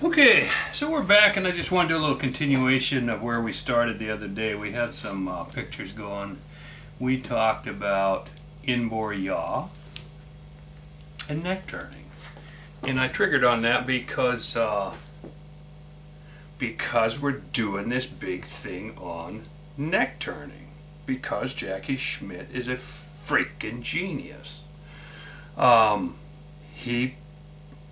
Okay, so we're back, and I just want to do a little continuation of where we started the other day. We had some pictures going. We talked about inbore yaw and neck turning, and I triggered on that because we're doing this big thing on neck turning, because Jackie Schmidt is a freaking genius. He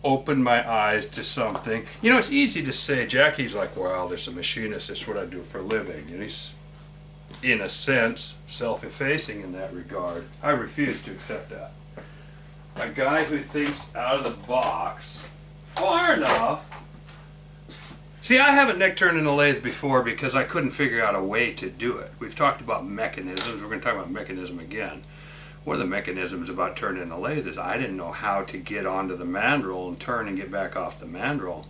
opened my eyes to something. You know, it's easy to say, Jackie's like, well, there's a machinist, that's what I do for a living. And he's, in a sense, self-effacing in that regard. I refuse to accept that. A guy who thinks out of the box far enough. See, I haven't neck turned in a lathe before because I couldn't figure out a way to do it. We've talked about mechanisms. We're going to talk about mechanism again. One of the mechanisms about turning a lathe is I didn't know how to get onto the mandrel and turn and get back off the mandrel.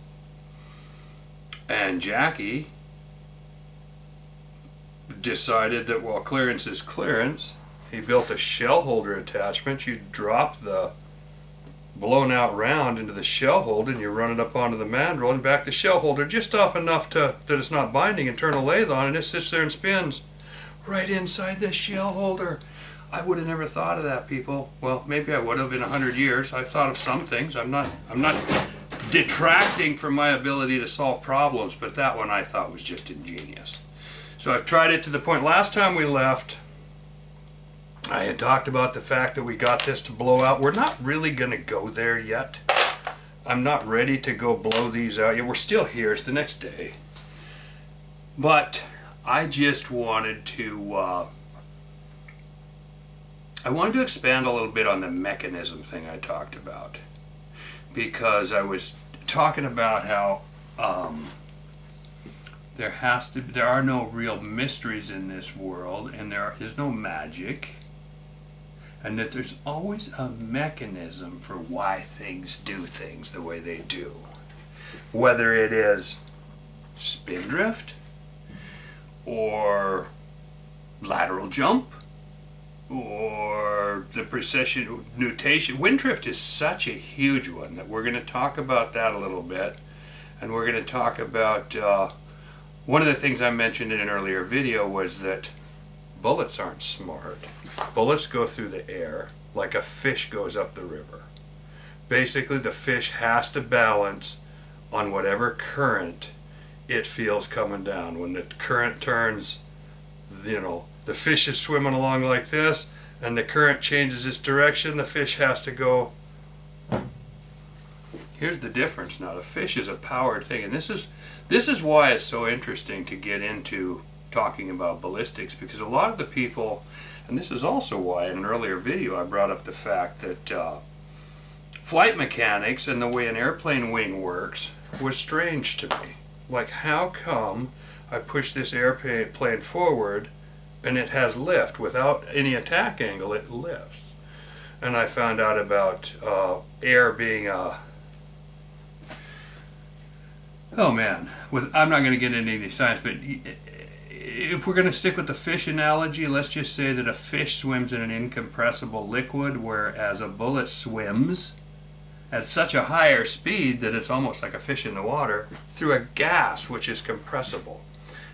And Jackie decided that, well, clearance is clearance. He built a shell holder attachment. You drop the blown out round into the shell holder and you run it up onto the mandrel and back the shell holder just off enough that it's not binding, and turn a lathe on, and it sits there and spins right inside the shell holder. I would have never thought of that, people. Well, maybe I would have in 100 years. I've thought of some things. I'm not detracting from my ability to solve problems, but that one I thought was just ingenious. So I've tried it to the point. Last time we left, I had talked about the fact that we got this to blow out. We're not really going to go there yet. I'm not ready to go blow these out yet. We're still here. It's the next day. But I just wanted to expand a little bit on the mechanism thing I talked about, because I was talking about how there are no real mysteries in this world, and there is no magic, and that there's always a mechanism for why things do things the way they do. Whether it is spin drift, or lateral jump, or the precision nutation. Wind drift is such a huge one that we're going to talk about that a little bit, and we're going to talk about one of the things I mentioned in an earlier video was that bullets aren't smart. Bullets go through the air like a fish goes up the river. Basically, the fish has to balance on whatever current it feels coming down. When the current turns, you know, the fish is swimming along like this, and the current changes its direction, the fish has to go. Here's the difference now. The fish is a powered thing, and this is why it's so interesting to get into talking about ballistics, because a lot of the people, and this is also why in an earlier video I brought up the fact that flight mechanics and the way an airplane wing works was strange to me. Like, how come I push this airplane forward and it has lift without any attack angle? It lifts. And I found out about air being a, oh man, I'm not going to get into any science, but if we're going to stick with the fish analogy, let's just say that a fish swims in an incompressible liquid, whereas a bullet swims at such a higher speed that it's almost like a fish in the water through a gas which is compressible.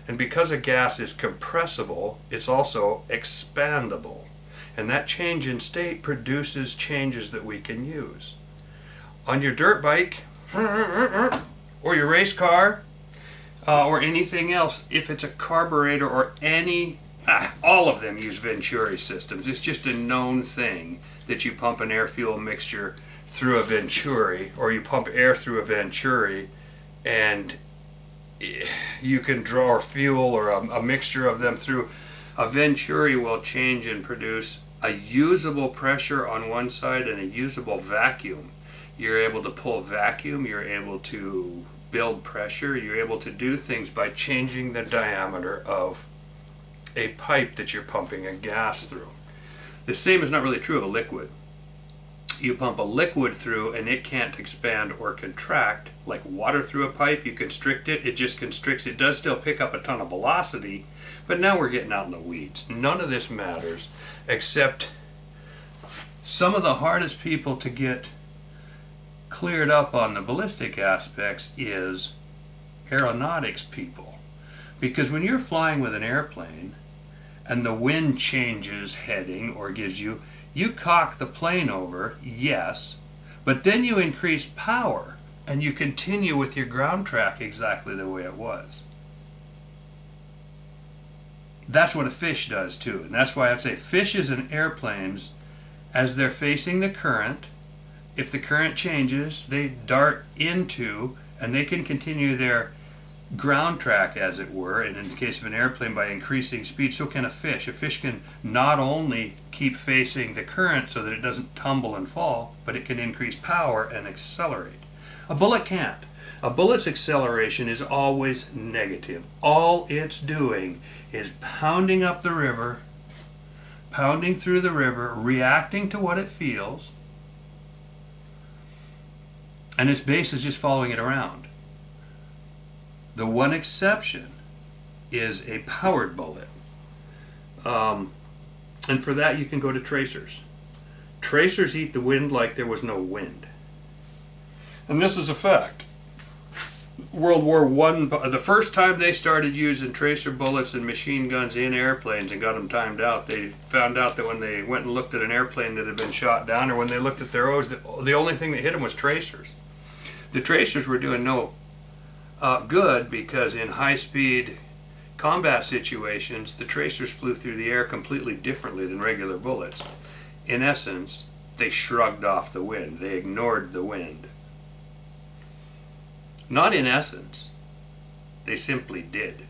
And because a gas is compressible, it's also expandable. And that change in state produces changes that we can use. On your dirt bike, or your race car, or anything else, if it's a carburetor or all of them use Venturi systems. It's just a known thing that you pump an air-fuel mixture through a Venturi, or you pump air through a Venturi, and you can draw fuel or a mixture of them through. A Venturi will change and produce a usable pressure on one side and a usable vacuum. You're able to pull vacuum, you're able to build pressure, you're able to do things by changing the diameter of a pipe that you're pumping a gas through. The same is not really true of a liquid. You pump a liquid through and it can't expand or contract like water through a pipe. You constrict it, it just constricts. It does still pick up a ton of velocity, but now we're getting out in the weeds. None of this matters, except some of the hardest people to get cleared up on the ballistic aspects is aeronautics people. Because when you're flying with an airplane and the wind changes heading or gives you cock the plane over, yes, but then you increase power and you continue with your ground track exactly the way it was. That's what a fish does too, and that's why I say fishes and airplanes, as they're facing the current, if the current changes, they dart into, and they can continue their ground track, as it were, and in the case of an airplane, by increasing speed. So can a fish. A fish can not only keep facing the current so that it doesn't tumble and fall, but it can increase power and accelerate. A bullet can't. A bullet's acceleration is always negative. All it's doing is pounding up the river, pounding through the river, reacting to what it feels, and its base is just following it around. The one exception is a powered bullet. And for that you can go to tracers. Tracers eat the wind like there was no wind. And this is a fact. World War I, the first time they started using tracer bullets and machine guns in airplanes and got them timed out, they found out that when they went and looked at an airplane that had been shot down, or when they looked at their O's, the only thing that hit them was tracers. The tracers were doing no good, because in high-speed combat situations, the tracers flew through the air completely differently than regular bullets. In essence, they shrugged off the wind. They ignored the wind. Not in essence. They simply did.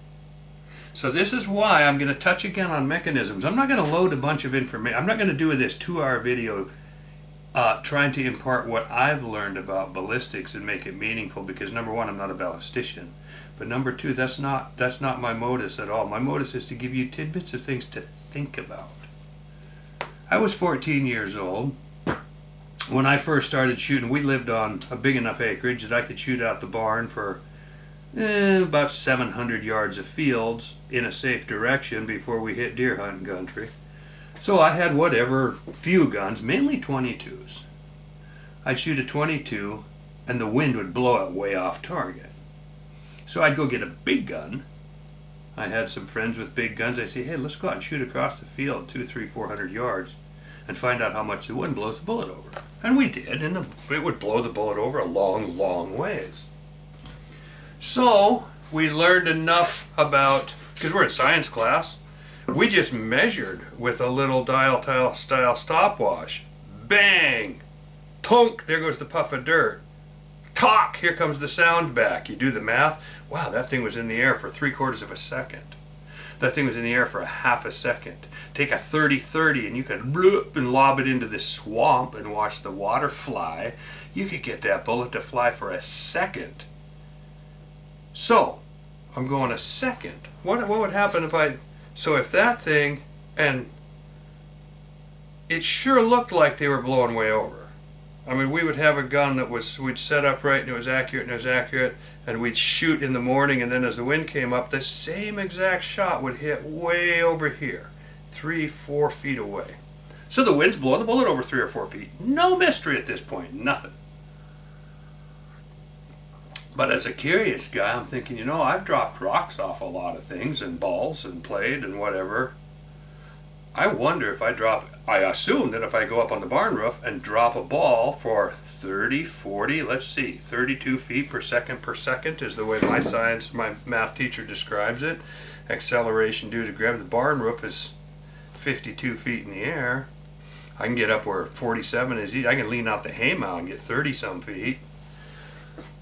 So this is why I'm going to touch again on mechanisms. I'm not going to load a bunch of information. I'm not going to do this 2-hour video trying to impart what I've learned about ballistics and make it meaningful, because number one, I'm not a ballistician. But number two, that's not my modus at all. My modus is to give you tidbits of things to think about. I was 14 years old when I first started shooting. We lived on a big enough acreage that I could shoot out the barn for about 700 yards of fields in a safe direction before we hit deer hunting country. So I had whatever few guns, mainly 22s. I'd shoot a 22 and the wind would blow it way off target. So I'd go get a big gun. I had some friends with big guns. I'd say, hey, let's go out and shoot across the field 200, 300, 400 yards and find out how much the wind blows the bullet over. And we did, and it would blow the bullet over a long, long ways. So we learned enough about, because we're in science class, we just measured with a little dial style stopwatch. Bang! Tonk! There goes the puff of dirt. Talk! Here comes the sound back. You do the math. Wow, that thing was in the air for 3/4 of a second. That thing was in the air for a half a second. Take a 30-30 and you could bloop and lob it into this swamp and watch the water fly. You could get that bullet to fly for a second. So, I'm going a second. What would happen if I... So if that thing, and it sure looked like they were blowing way over. I mean, we would have a gun that we'd set up right and it was accurate, and we'd shoot in the morning, and then as the wind came up, the same exact shot would hit way over here, 3-4 feet away. So the wind's blowing the bullet over 3 or 4 feet. No mystery at this point, nothing. But as a curious guy, I'm thinking, you know, I've dropped rocks off a lot of things, and balls, and played, and whatever. I wonder if I assume that if I go up on the barn roof and drop a ball for 30, 40, let's see, 32 feet per second is the way my math teacher describes it. Acceleration due to gravity. The barn roof is 52 feet in the air. I can get up where 47 is easy. I can lean out the haymow and get 30-some feet.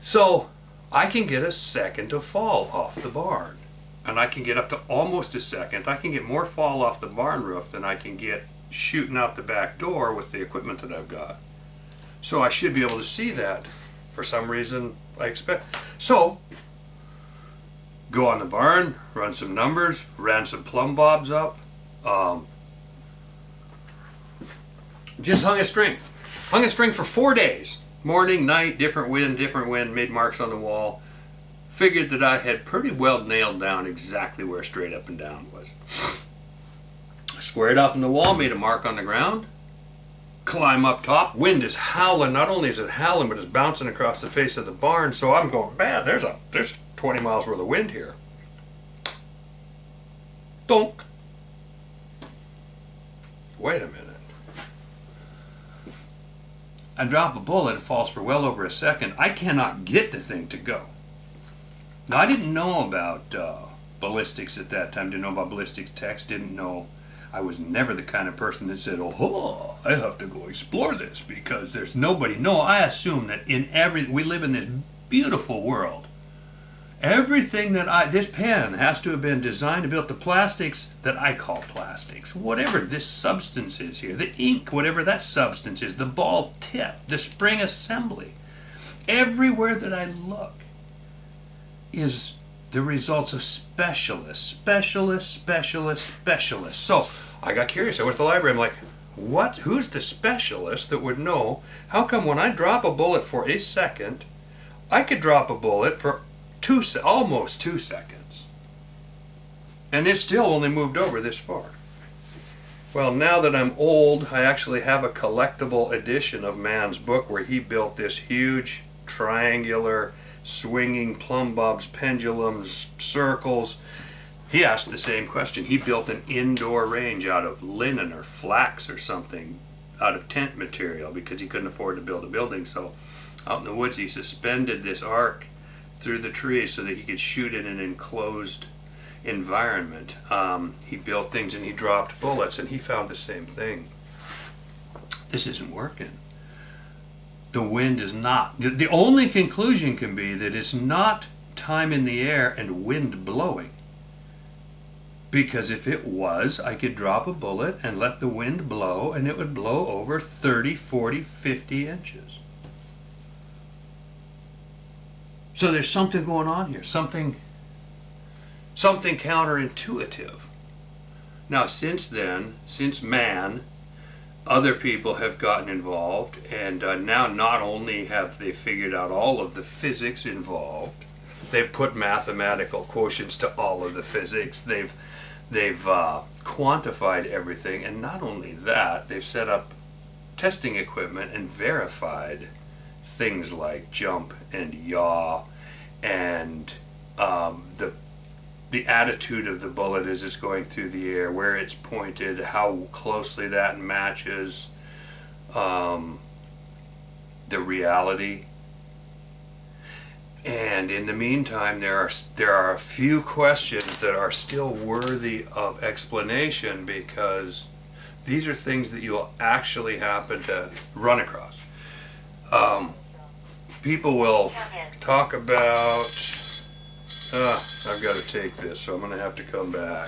So I can get a second to fall off the barn. And I can get up to almost a second. I can get more fall off the barn roof than I can get shooting out the back door with the equipment that I've got. So I should be able to see that. For some reason, I expect. So, go on the barn, run some numbers, ran some plumb bobs up. Just hung a string. Hung a string for 4 days. Morning, night, different wind, made marks on the wall. Figured that I had pretty well nailed down exactly where straight up and down was. Squared off in the wall, made a mark on the ground, climb up top. Wind is howling. Not only is it howling, but it's bouncing across the face of the barn. So I'm going, man, there's 20 miles worth of wind here. Donk. Wait a minute. I drop a bullet, it falls for well over a second. I cannot get the thing to go. Now, I didn't know about ballistics at that time, didn't know about ballistics text, didn't know. I was never the kind of person that said, oh, I have to go explore this because there's nobody. No, I assume that we live in this beautiful world. Everything this pen has to have been designed to build the plastics that I call plastics. Whatever this substance is here, the ink, whatever that substance is, the ball tip, the spring assembly. Everywhere that I look is the results of specialists. So I got curious. I went to the library. I'm like, what? Who's the specialist that would know? How come when I drop a bullet for a second, I could drop a bullet for almost 2 seconds, and it still only moved over this far? Well, now that I'm old, I actually have a collectible edition of Mann's book where he built this huge triangular swinging plumb bobs, pendulums, circles. He asked the same question. He built an indoor range out of linen or flax or something, out of tent material, because he couldn't afford to build a building. So out in the woods he suspended this arc through the trees so that he could shoot in an enclosed environment. He built things and he dropped bullets, and he found the same thing. This isn't working. The wind is not. The only conclusion can be that it's not time in the air and wind blowing. Because if it was, I could drop a bullet and let the wind blow, and it would blow over 30, 40, 50 inches. So there's something going on here, something counterintuitive. Now, since then, since Mann, other people have gotten involved, and now not only have they figured out all of the physics involved, they've put mathematical quotients to all of the physics. They've quantified everything, and not only that, they've set up testing equipment and verified things like jump and yaw, and the attitude of the bullet as it's going through the air, where it's pointed, how closely that matches the reality. And in the meantime, there are a few questions that are still worthy of explanation, because these are things that you'll actually happen to run across. People will talk about, I've got to take this, so I'm going to have to come back.